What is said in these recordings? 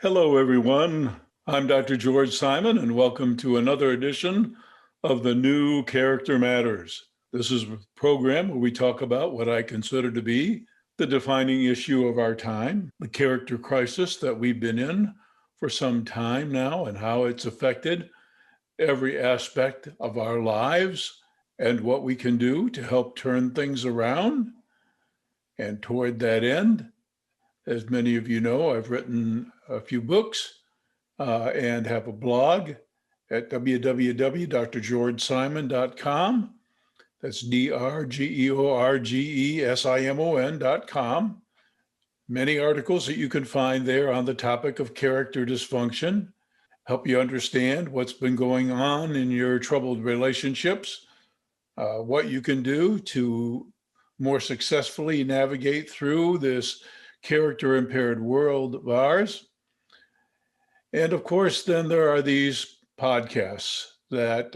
Hello, everyone. I'm Dr. George Simon, and welcome to another edition of the New Character Matters. This is a program where we talk about what I consider to be the defining issue of our time, the character crisis that we've been in for some time now, and how it's affected every aspect of our lives and what we can do to help turn things around. And toward that end, as many of you know, I've written a few books and have a blog at www.drgeorgesimon.com. That's drgeorgesimon.com. Many articles that you can find there on the topic of character dysfunction, help you understand what's been going on in your troubled relationships, what you can do to more successfully navigate through this character impaired world of ours. And of course, then there are these podcasts that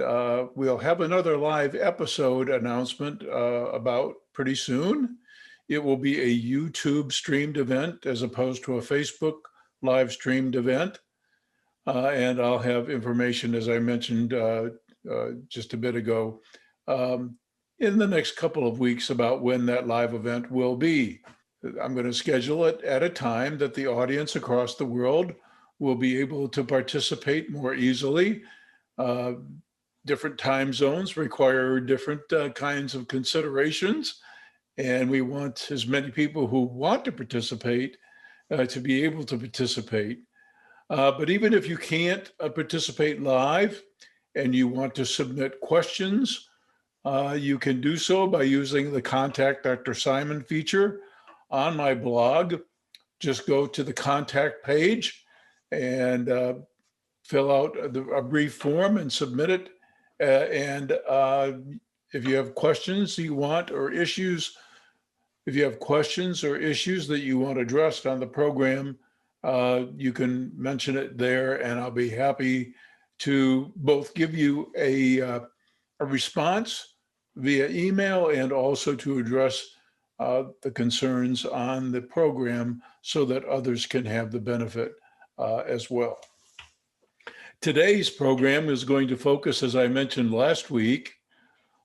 we'll have another live episode announcement about pretty soon. It will be a YouTube streamed event as opposed to a Facebook live streamed event. And I'll have information, as I mentioned just a bit ago, in the next couple of weeks about when that live event will be. I'm going to schedule it at a time that the audience across the world will be able to participate more easily. Different time zones require different kinds of considerations, and we want as many people who want to participate to be able to participate. But even if you can't participate live and you want to submit questions, you can do so by using the Contact Dr. Simon feature on my blog. Just go to the contact page and fill out a brief form and submit it. And if you have questions you want or issues, if you have questions or issues that you want addressed on the program, you can mention it there, and I'll be happy to both give you a response via email and also to address the concerns on the program so that others can have the benefit as well. Today's program is going to focus, as I mentioned last week,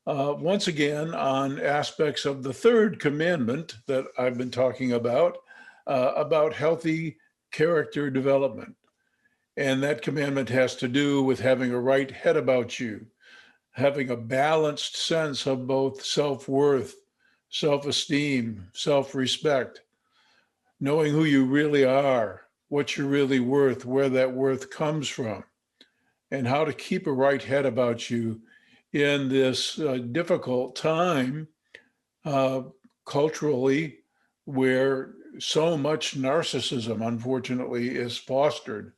once again on aspects of the third commandment that I've been talking about healthy character development. And that commandment has to do with having a right head about you, having a balanced sense of both self-worth, self-esteem, self-respect, knowing who you really are, what you're really worth, where that worth comes from, and how to keep a right head about you in this difficult time culturally, where so much narcissism, unfortunately, is fostered.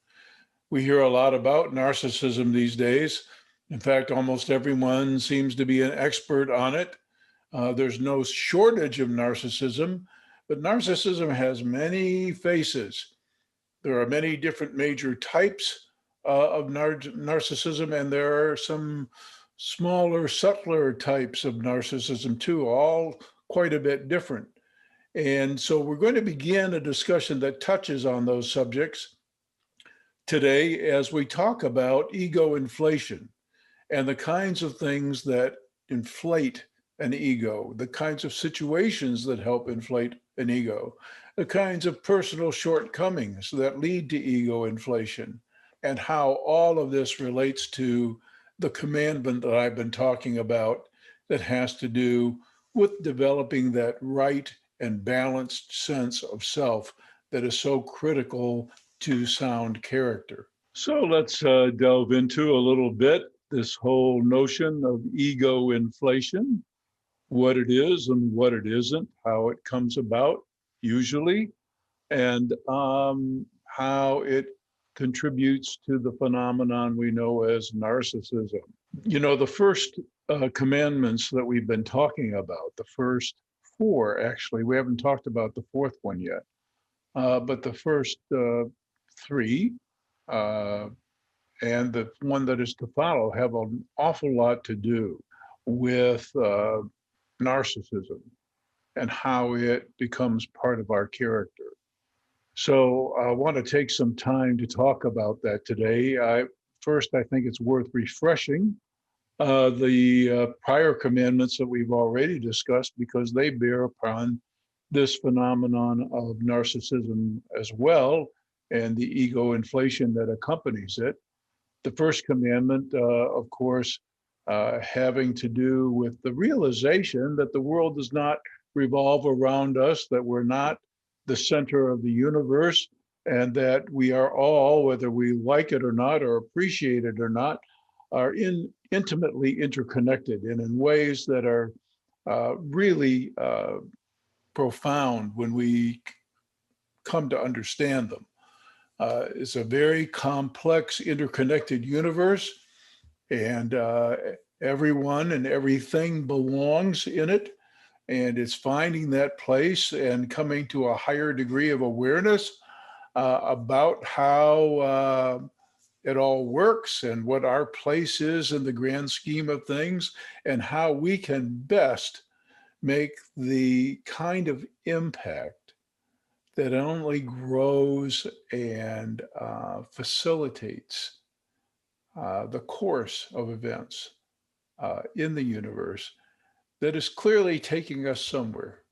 We hear a lot about narcissism these days. In fact, almost everyone seems to be an expert on it. There's no shortage of narcissism, but narcissism has many faces. There are many different major types of narcissism, and there are some smaller, subtler types of narcissism too, all quite a bit different. And so we're going to begin a discussion that touches on those subjects today as we talk about ego inflation and the kinds of things that inflate an ego, the kinds of situations that help inflate an ego, the kinds of personal shortcomings that lead to ego inflation, and how all of this relates to the commandment that I've been talking about that has to do with developing that right and balanced sense of self that is so critical to sound character. So let's delve into a little bit this whole notion of ego inflation, what it is and what it isn't, how it comes about usually, and how it contributes to the phenomenon we know as narcissism. You know, the first commandments that we've been talking about, the first four, actually, we haven't talked about the fourth one yet, but the first three, and the one that is to follow, have an awful lot to do with narcissism and how it becomes part of our character. So I want to take some time to talk about that today. First, I think it's worth refreshing the prior commandments that we've already discussed because they bear upon this phenomenon of narcissism as well and the ego inflation that accompanies it. The first commandment, of course, having to do with the realization that the world does not revolve around us, that we're not the center of the universe, and that we are all, whether we like it or not, or appreciate it or not, are intimately interconnected and in ways that are really profound when we come to understand them. It's a very complex, interconnected universe, and everyone and everything belongs in it. And it's finding that place and coming to a higher degree of awareness about how it all works and what our place is in the grand scheme of things and how we can best make the kind of impact that only grows and facilitates the course of events in the universe that is clearly taking us somewhere.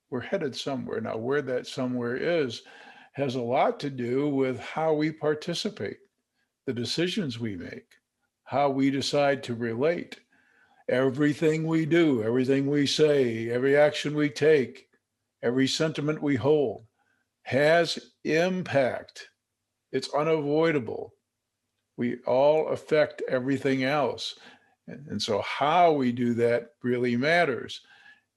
We're headed somewhere. Now, where that somewhere is has a lot to do with how we participate, the decisions we make, how we decide to relate. Everything we do, everything we say, every action we take, every sentiment we hold has impact. It's unavoidable. We all affect everything else. And so how we do that really matters.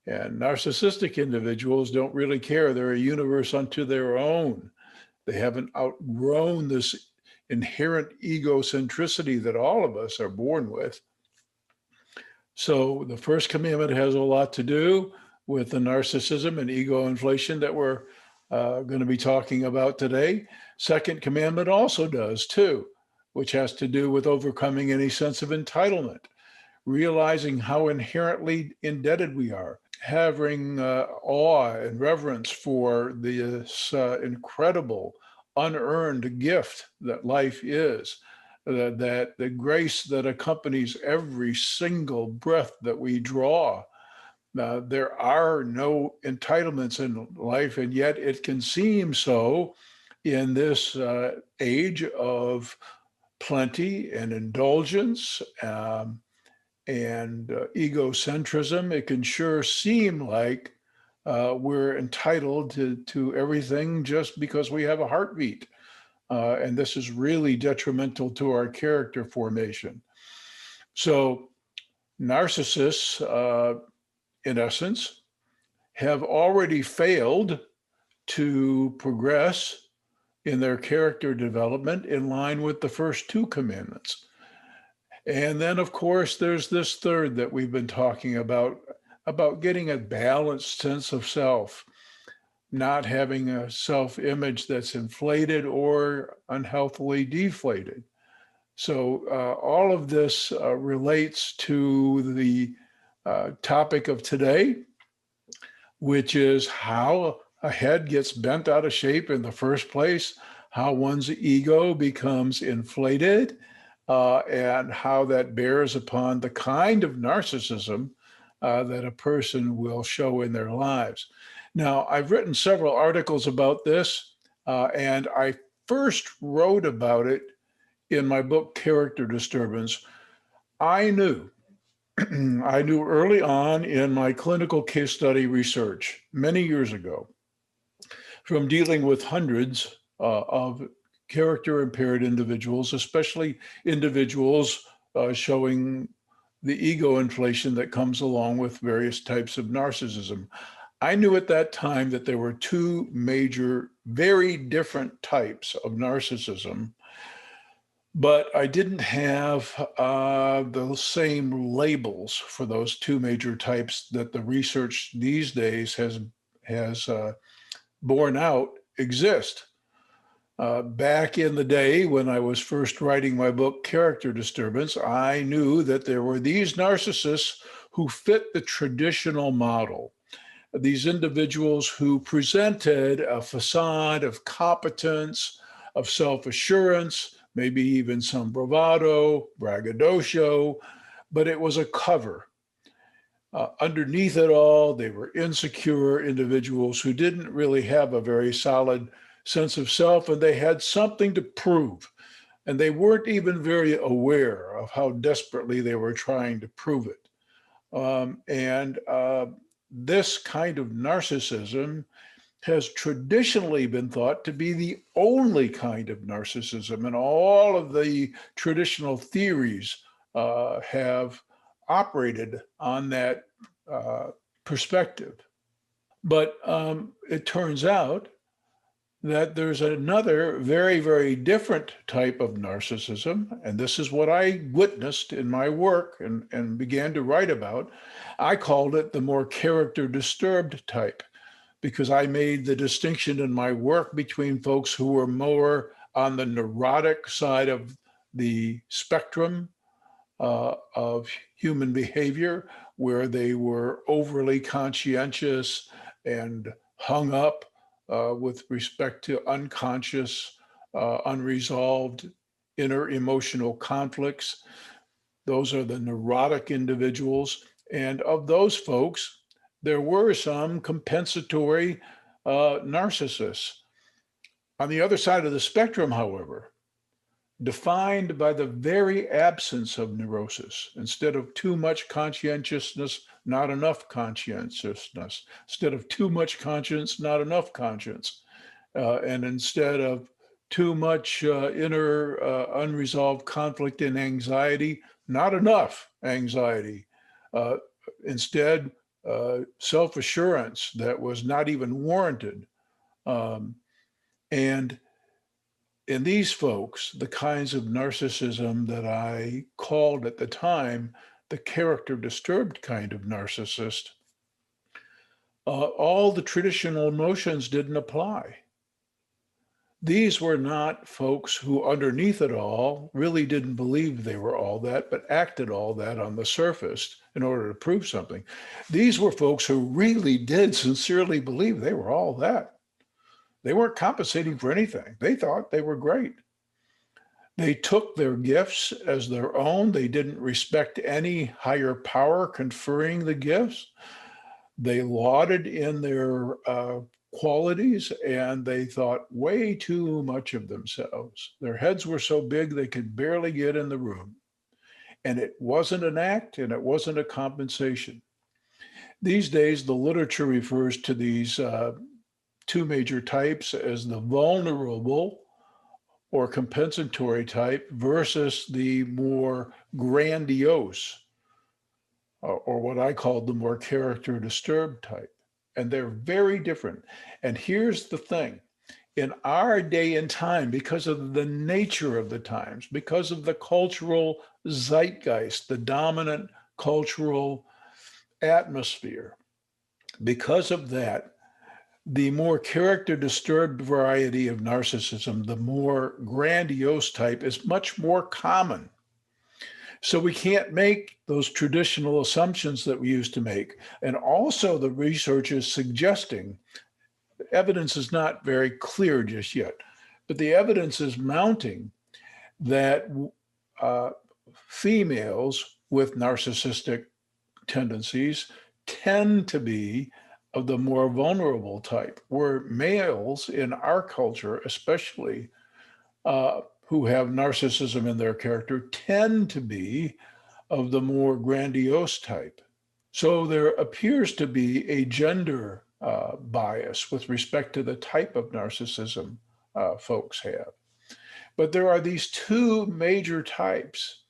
And narcissistic individuals don't really care. They're a universe unto their own. They haven't outgrown this inherent egocentricity that all of us are born with. So the first commandment has a lot to do with the narcissism and ego inflation that we're going to be talking about today. Second commandment also does too, which has to do with overcoming any sense of entitlement, realizing how inherently indebted we are, having awe and reverence for this incredible unearned gift that life is, that the grace that accompanies every single breath that we draw. There are no entitlements in life, and yet it can seem so in this age of plenty and indulgence and egocentrism. It can sure seem like we're entitled to everything just because we have a heartbeat. And this is really detrimental to our character formation. So narcissists, in essence, have already failed to progress in their character development in line with the first two commandments. And then, of course, there's this third that we've been talking about getting a balanced sense of self, not having a self-image that's inflated or unhealthily deflated. So all of this relates to the topic of today, which is how a head gets bent out of shape in the first place, how one's ego becomes inflated, and how that bears upon the kind of narcissism that a person will show in their lives. Now, I've written several articles about this, and I first wrote about it in my book, Character Disturbance. I knew I knew early on in my clinical case study research many years ago, from dealing with hundreds of character impaired individuals, especially individuals showing the ego inflation that comes along with various types of narcissism. I knew at that time that there were two major, very different types of narcissism, but I didn't have the same labels for those two major types that the research these days has borne out exist. Back in the day when I was first writing my book, Character Disturbance, I knew that there were these narcissists who fit the traditional model. these individuals who presented a facade of competence, of self-assurance, maybe even some bravado, braggadocio, but it was a cover. Underneath it all, they were insecure individuals who didn't really have a very solid sense of self, and they had something to prove. And they weren't even very aware of how desperately they were trying to prove it. And this kind of narcissism has traditionally been thought to be the only kind of narcissism, and all of the traditional theories have operated on that perspective. But it turns out that there's another very, very different type of narcissism, and this is what I witnessed in my work and began to write about. I called it the more character disturbed type, because I made the distinction in my work between folks who were more on the neurotic side of the spectrum of human behavior, where they were overly conscientious and hung up with respect to unconscious, unresolved inner emotional conflicts. Those are the neurotic individuals. And of those folks, there were some compensatory narcissists. On the other side of the spectrum, however, defined by the very absence of neurosis, instead of too much conscientiousness, not enough conscientiousness, instead of too much conscience, not enough conscience, and instead of too much inner unresolved conflict and anxiety, not enough anxiety. Instead, self-assurance that was not even warranted. And in these folks, the kinds of narcissism that I called at the time the character disturbed kind of narcissist, all the traditional notions didn't apply. These were not folks who, underneath it all, really didn't believe they were all that, but acted all that on the surface in order to prove something. These were folks who really did sincerely believe they were all that. They weren't compensating for anything. They thought they were great. They took their gifts as their own. They didn't respect any higher power conferring the gifts. They lauded in their qualities, and they thought way too much of themselves. Their heads were so big they could barely get in the room. And it wasn't an act, and it wasn't a compensation. These days, the literature refers to these two major types as the vulnerable or compensatory type versus the more grandiose, or what I call the more character disturbed type. And they're very different. And here's the thing. In our day and time, because of the nature of the times, because of the cultural zeitgeist, the dominant cultural atmosphere, because of that, the more character disturbed variety of narcissism, the more grandiose type, is much more common. So we can't make those traditional assumptions that we used to make. And also the research is suggesting, evidence is not very clear just yet, but the evidence is mounting that females with narcissistic tendencies tend to be of the more vulnerable type, where males in our culture, especially who have narcissism in their character, tend to be of the more grandiose type. So there appears to be a gender bias with respect to the type of narcissism folks have. But there are these two major types.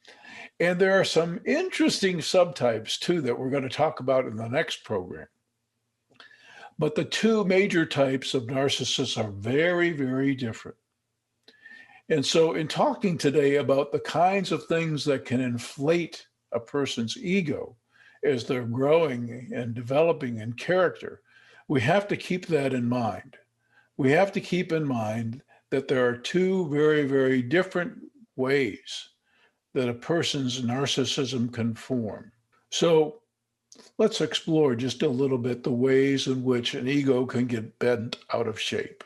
And there are some interesting subtypes too that we're going to talk about in the next program. But the two major types of narcissists are very, very different. And so in talking today about the kinds of things that can inflate a person's ego as they're growing and developing in character, we have to keep that in mind. We have to keep in mind that there are two very, very different ways that a person's narcissism can form. So Let's explore just a little bit the ways in which an ego can get bent out of shape.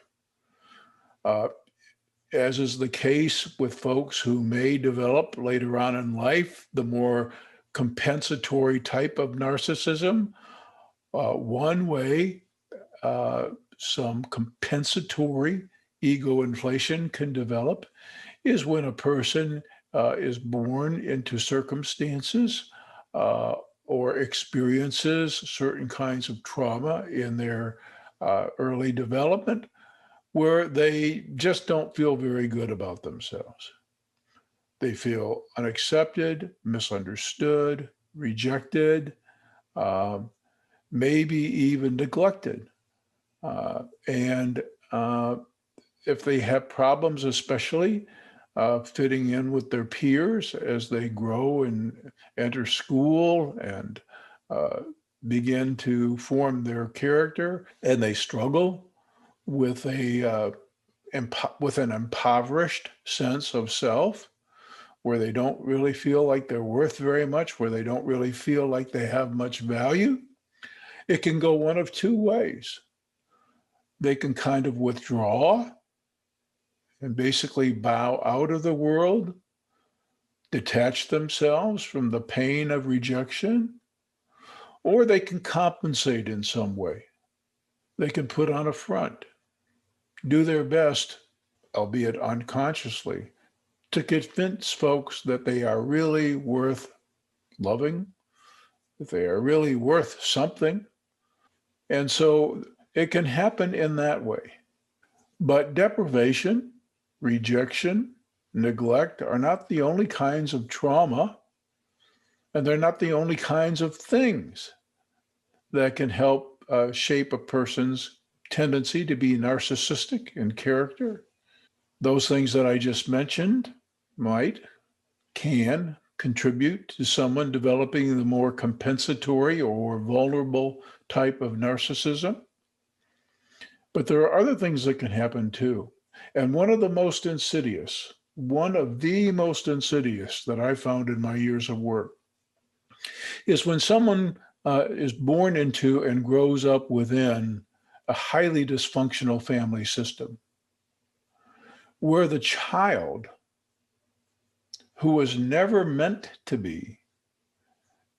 Uh, as is the case with folks who may develop later on in life, the more compensatory type of narcissism, one way uh, some compensatory ego inflation can develop is when a person is born into circumstances uh, or experiences certain kinds of trauma in their early development where they just don't feel very good about themselves. They feel unaccepted, misunderstood, rejected, uh, maybe even neglected. And if they have problems, especially fitting in with their peers as they grow and enter school and uh, begin to form their character, and they struggle with with an impoverished sense of self, where they don't really feel like they're worth very much, where they don't really feel like they have much value, it can go one of two ways. They can kind of withdraw and basically bow out of the world, detach themselves from the pain of rejection, or they can compensate in some way. They can put on a front, do their best, albeit unconsciously, to convince folks that they are really worth loving, that they are really worth something. And so it can happen in that way. But deprivation, rejection, neglect are not the only kinds of trauma, and they're not the only kinds of things that can help shape a person's tendency to be narcissistic in character. Those things that I just mentioned can contribute to someone developing the more compensatory or vulnerable type of narcissism. But there are other things that can happen too. And one of the most insidious that I found in my years of work is when someone is born into and grows up within a highly dysfunctional family system where the child who was never meant to be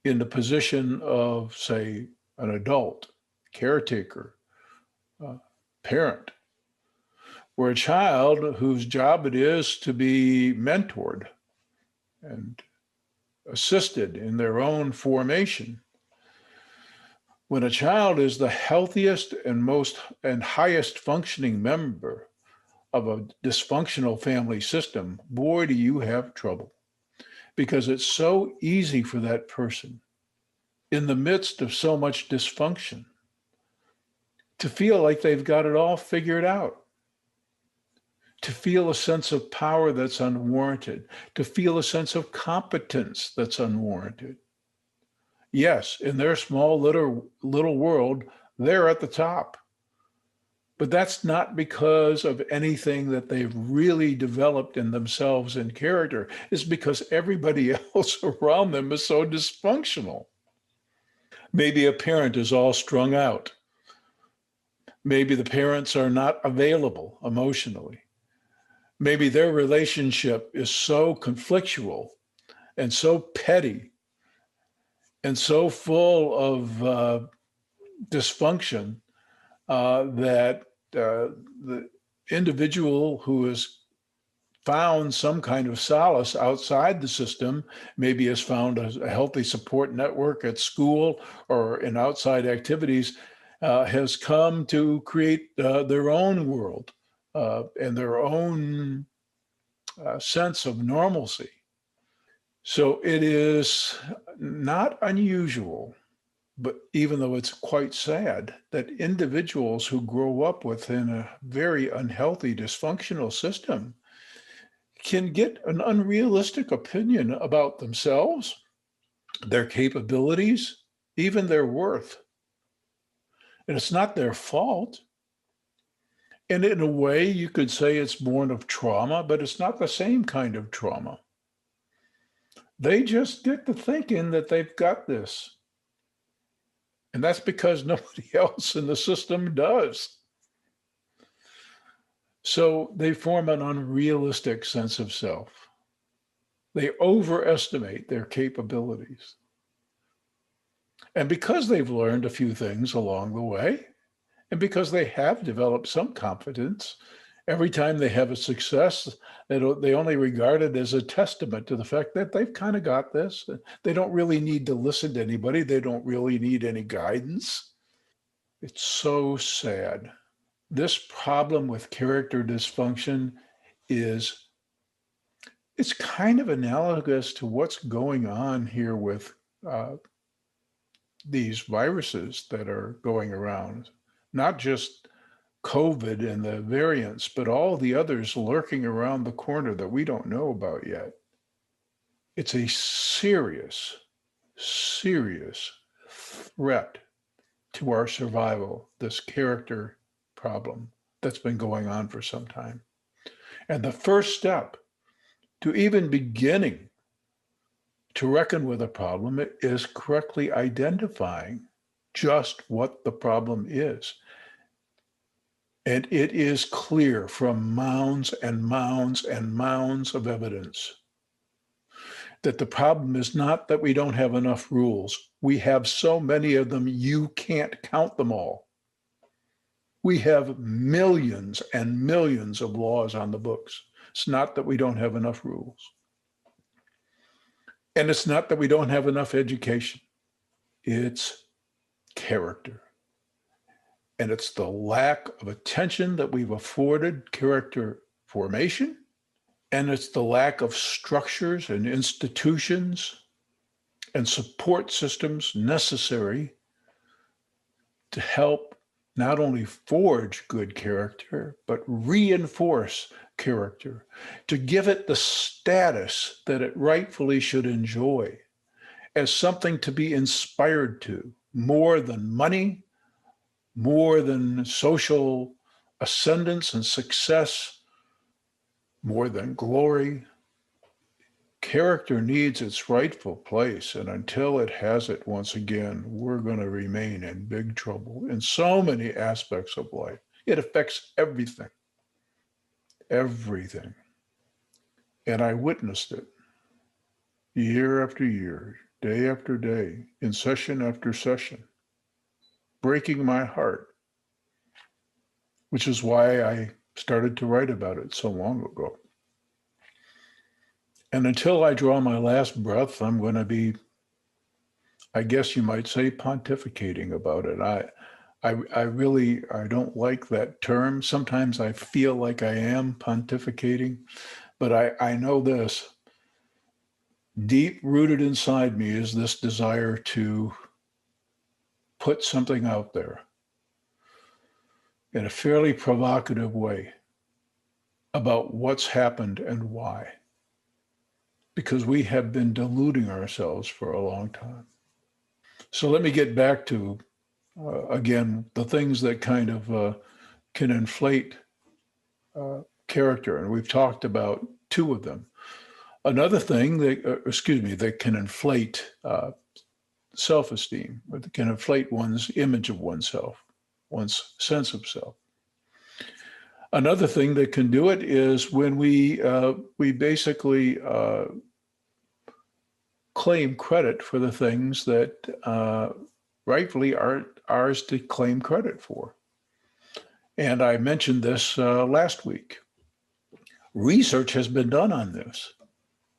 in the position of, say, an adult, caretaker, uh, parent, where a child whose job it is to be mentored and assisted in their own formation. When a child is the healthiest and most and highest functioning member of a dysfunctional family system, boy, do you have trouble. Because it's so easy for that person in the midst of so much dysfunction to feel like they've got it all figured out, to feel a sense of power that's unwarranted, to feel a sense of competence that's unwarranted. Yes, in their small little world, they're at the top. But that's not because of anything that they've really developed in themselves in character. It's because everybody else around them is so dysfunctional. Maybe a parent is all strung out. Maybe the parents are not available emotionally. Maybe their relationship is so conflictual and so petty and so full of dysfunction that the individual who has found some kind of solace outside the system, maybe has found a healthy support network at school or in outside activities, has come to create their own world and their own sense of normalcy. So it is not unusual, but even though it's quite sad, that individuals who grow up within a very unhealthy, dysfunctional system can get an unrealistic opinion about themselves, their capabilities, even their worth. And it's not their fault. And in a way, you could say it's born of trauma, but it's not the same kind of trauma. They just get to thinking that they've got this. And that's because nobody else in the system does. So they form an unrealistic sense of self. They overestimate their capabilities. And because they've learned a few things along the way, and because they have developed some confidence, every time they have a success, they only regard it as a testament to the fact that they've kind of got this. They don't really need to listen to anybody. They don't really need any guidance. It's so sad. This problem with character dysfunction is it's kind of analogous to what's going on here with uh, these viruses that are going around, not just COVID and the variants, but all the others lurking around the corner that we don't know about yet. It's a serious, serious threat to our survival, this character problem that's been going on for some time. And the first step to even beginning to reckon with a problem is correctly identifying just what the problem is. And it is clear from mounds and mounds and mounds of evidence that the problem is not that we don't have enough rules. We have so many of them, you can't count them all. We have millions and millions of laws on the books. It's not that we don't have enough rules. And it's not that we don't have enough education. It's character. And it's the lack of attention that we've afforded character formation. And it's the lack of structures and institutions and support systems necessary to help not only forge good character, but reinforce character, to give it the status that it rightfully should enjoy as something to be inspired to, more than money, more than social ascendance and success, more than glory. Character needs its rightful place, and until it has it once again, we're going to remain in big trouble in so many aspects of life. It affects everything, everything. And I witnessed it year after year, day after day, in session after session, breaking my heart, which is why I started to write about it so long ago. And until I draw my last breath, I'm going to be, I guess you might say, pontificating about it. I don't like that term. Sometimes I feel like I am pontificating, but I know this. Deep rooted inside me is this desire to put something out there in a fairly provocative way about what's happened and why. Because we have been deluding ourselves for a long time. So let me get back to, again, the things that kind of can inflate character. And we've talked about two of them. Another thing that can inflate self-esteem, or that can inflate one's image of oneself, one's sense of self. Another thing that can do it is when we basically claim credit for the things that rightfully are ours to claim credit for. And I mentioned this last week. Research has been done on this.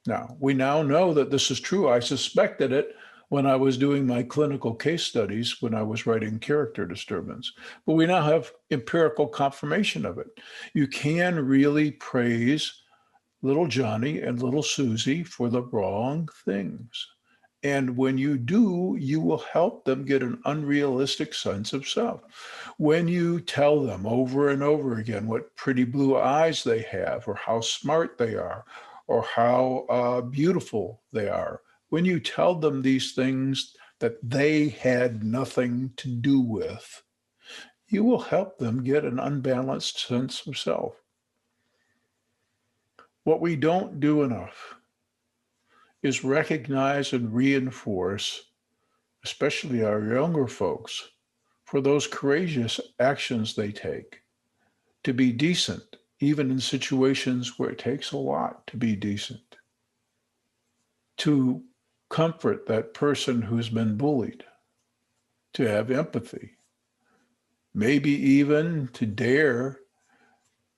Now, we now know that this is true. I suspected it when I was doing my clinical case studies, when I was writing character disturbance. But we now have empirical confirmation of it. You can really praise little Johnny and little Susie for the wrong things. And when you do, you will help them get an unrealistic sense of self. When you tell them over and over again what pretty blue eyes they have, or how smart they are, or how beautiful they are, when you tell them these things that they had nothing to do with, you will help them get an unbalanced sense of self. What we don't do enough is recognize and reinforce especially our younger folks, for those courageous actions they take to be decent, even in situations where it takes a lot to be decent, to comfort that person who's been bullied, to have empathy, maybe even to dare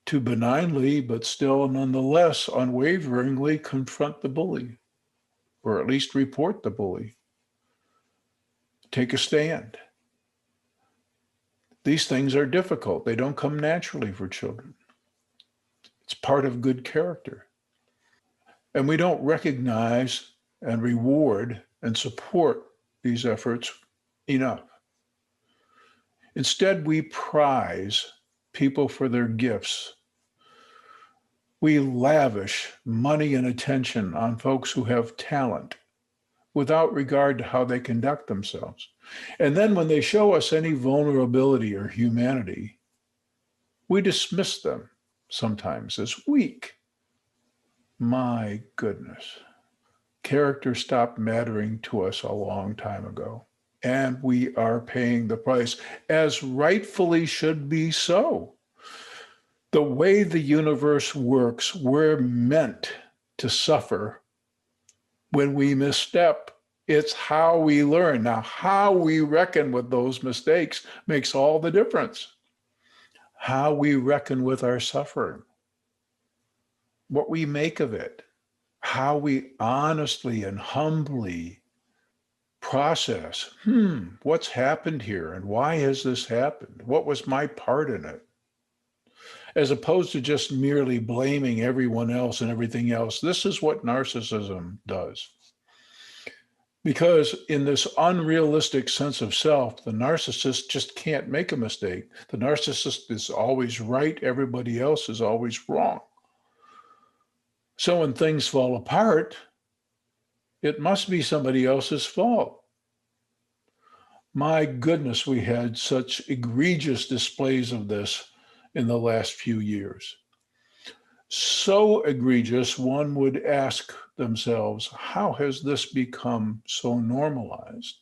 to benignly, but still nonetheless unwaveringly confront the bully, or at least report the bully. Take a stand. These things are difficult. They don't come naturally for children. It's part of good character. And we don't recognize and reward and support these efforts enough. Instead, we prize people for their gifts. We lavish money and attention on folks who have talent without regard to how they conduct themselves. And then when they show us any vulnerability or humanity, we dismiss them sometimes as weak. My goodness. Character stopped mattering to us a long time ago, and we are paying the price, as rightfully should be so. The way the universe works, we're meant to suffer when we misstep. It's how we learn. Now, how we reckon with those mistakes makes all the difference. How we reckon with our suffering, what we make of it, how we honestly and humbly process, what's happened here and why has this happened? What was my part in it? As opposed to just merely blaming everyone else and everything else. This is what narcissism does. Because in this unrealistic sense of self, the narcissist just can't make a mistake. The narcissist is always right. Everybody else is always wrong. So when things fall apart, it must be somebody else's fault. My goodness, we had such egregious displays of this in the last few years. So egregious, one would ask themselves, how has this become so normalized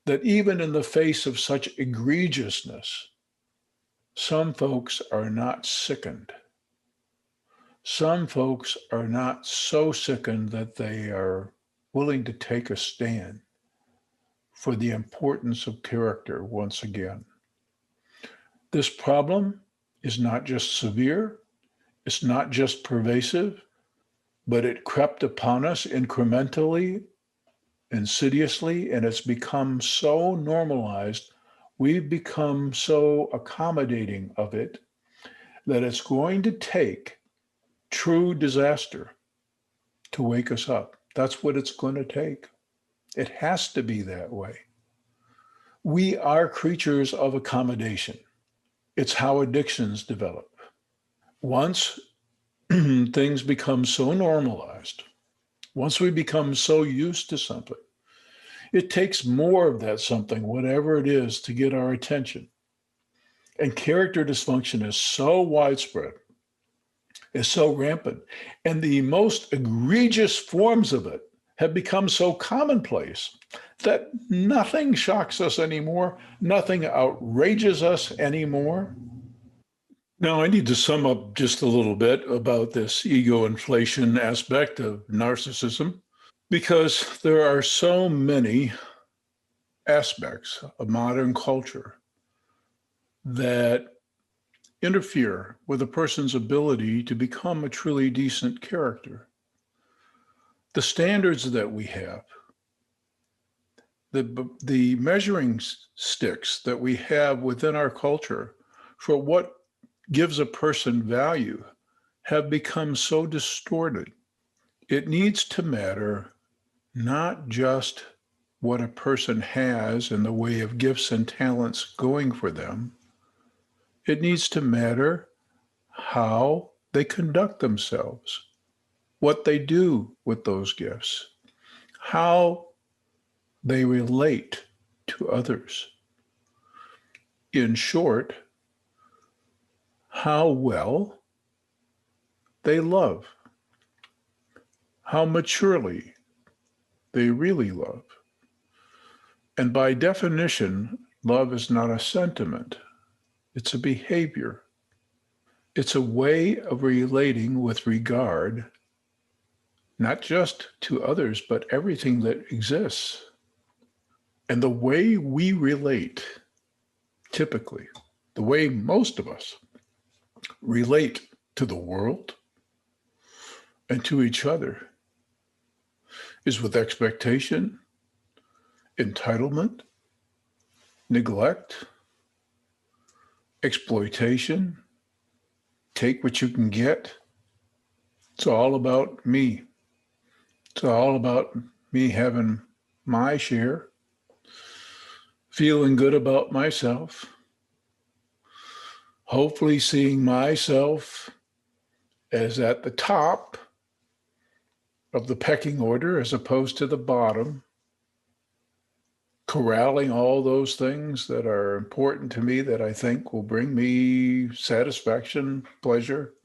that even in the face of such egregiousness, some folks are not sickened? Some folks are not so sickened that they are willing to take a stand for the importance of character once again. This problem is not just severe, it's not just pervasive, but it crept upon us incrementally, insidiously, and it's become so normalized, we've become so accommodating of it that it's going to take true disaster to wake us up. That's what it's going to take. It has to be that way. We are creatures of accommodation. It's how addictions develop. Once things become so normalized, once we become so used to something, it takes more of that something, whatever it is, to get our attention. And character dysfunction is so widespread, is so rampant, and the most egregious forms of it have become so commonplace that nothing shocks us anymore, nothing outrages us anymore. Now, I need to sum up just a little bit about this ego inflation aspect of narcissism, because there are so many aspects of modern culture that interfere with a person's ability to become a truly decent character. The standards that we have, the measuring sticks that we have within our culture for what gives a person value have become so distorted. It needs to matter not just what a person has in the way of gifts and talents going for them. It needs to matter how they conduct themselves, what they do with those gifts, how they relate to others. In short, how well they love, how maturely they really love, And by definition, love is not a sentiment. It's a behavior. It's a way of relating with regard, not just to others, but everything that exists. And the way we relate, typically, the way most of us relate to the world and to each other is with expectation, entitlement, neglect, exploitation, take what you can get. It's all about me. It's all about me having my share, feeling good about myself, hopefully seeing myself as at the top of the pecking order as opposed to the bottom, corralling all those things that are important to me that I think will bring me satisfaction, pleasure,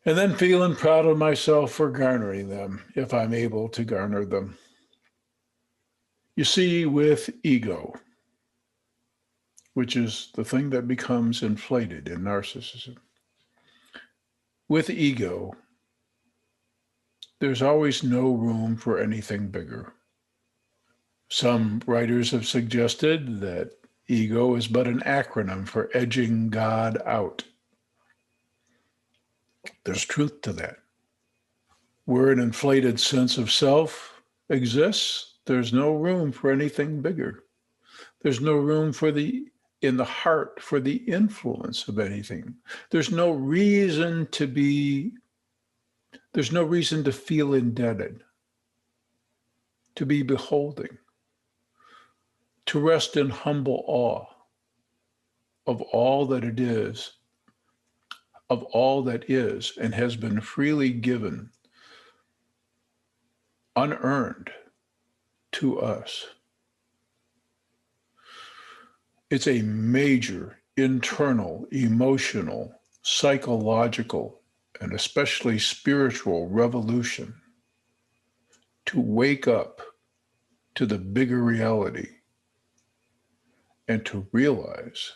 and then feeling proud of myself for garnering them if I'm able to garner them. You see, with ego, which is the thing that becomes inflated in narcissism, with ego, there's always no room for anything bigger. Some writers have suggested that ego is but an acronym for edging God out. There's truth to that. Where an inflated sense of self exists, there's no room for anything bigger. There's no room in the heart for the influence of anything. There's no reason to feel indebted, to be beholding, to rest in humble awe of all that it is, of all that is and has been freely given, unearned to us. It's a major internal, emotional, psychological, and especially spiritual revolution to wake up to the bigger reality and to realize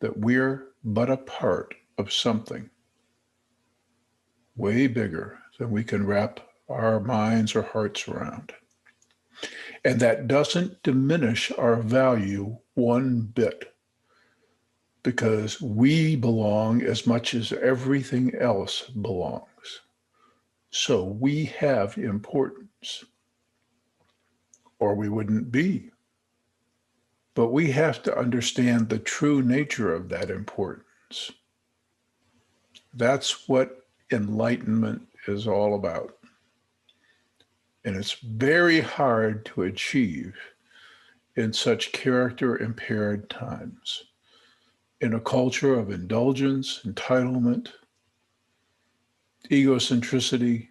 that we're but a part of something way bigger than we can wrap our minds or hearts around. And that doesn't diminish our value one bit, because we belong as much as everything else belongs. So we have importance, or we wouldn't be. But we have to understand the true nature of that importance. That's what enlightenment is all about. And it's very hard to achieve in such character-impaired times, in a culture of indulgence, entitlement, egocentricity,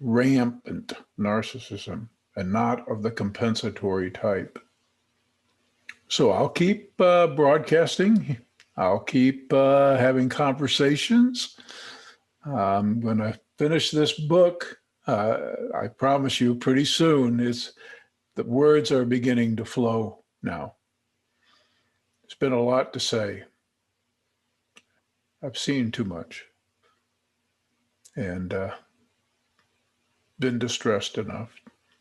rampant narcissism, and not of the compensatory type. So I'll keep broadcasting. I'll keep having conversations. I'm going to finish this book. I promise you pretty soon. The words are beginning to flow now. It's been a lot to say. I've seen too much and been distressed enough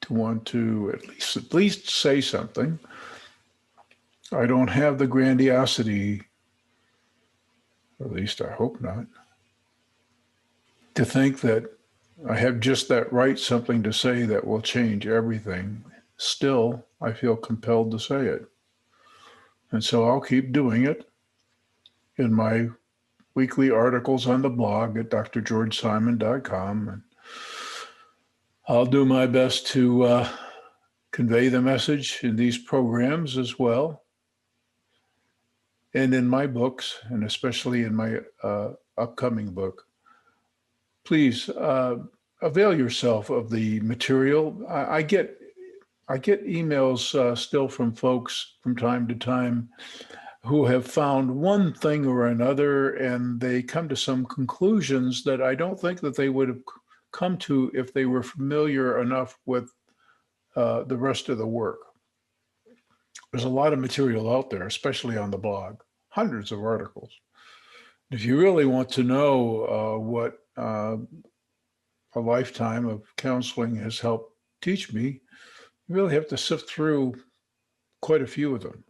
to want to at least say something. I don't have the grandiosity, at least I hope not, to think that I have just that right something to say that will change everything. Still, I feel compelled to say it. And so I'll keep doing it in my weekly articles on the blog at drgeorgesimon.com. And I'll do my best to convey the message in these programs as well. And in my books, and especially in my upcoming book. Please avail yourself of the material. I get emails still from folks from time to time who have found one thing or another, and they come to some conclusions that I don't think that they would have come to if they were familiar enough with the rest of the work. There's a lot of material out there, especially on the blog, hundreds of articles. If you really want to know what a lifetime of counseling has helped teach me, you really have to sift through quite a few of them.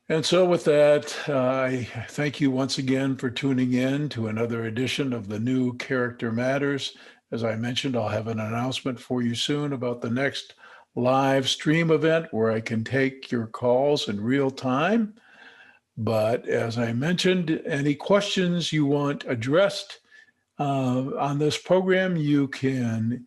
And so with that, I thank you once again for tuning in to another edition of the New Character Matters. As I mentioned, I'll have an announcement for you soon about the next live stream event where I can take your calls in real time. But as I mentioned, any questions you want addressed on this program, you can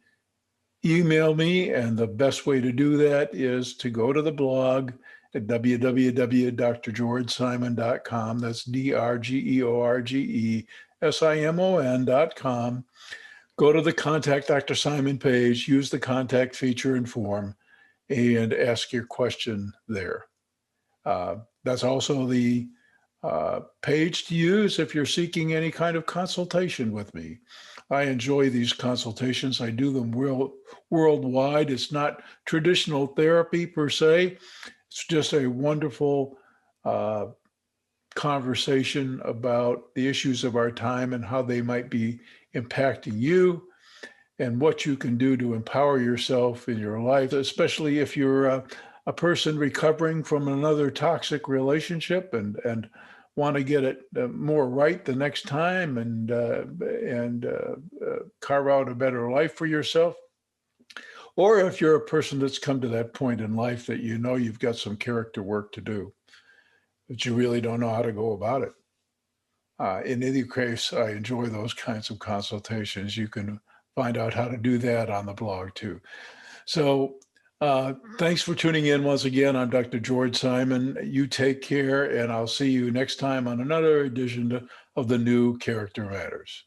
email me. And the best way to do that is to go to the blog at www.drgeorgesimon.com. That's DRGEORGESIMON.com. Go to the Contact Dr. Simon page, use the contact feature and form, and ask your question there. That's also the page to use if you're seeking any kind of consultation with me. I enjoy these consultations. I do them worldwide. It's not traditional therapy per se. It's just a wonderful conversation about the issues of our time and how they might be impacting you and what you can do to empower yourself in your life, especially if you're a person recovering from another toxic relationship and want to get it more right the next time and carve out a better life for yourself. Or if you're a person that's come to that point in life that you know you've got some character work to do, but you really don't know how to go about it. In any case, I enjoy those kinds of consultations. You can find out how to do that on the blog too. So thanks for tuning in once again. I'm Dr. George Simon. You take care, and I'll see you next time on another edition of the New Character Matters.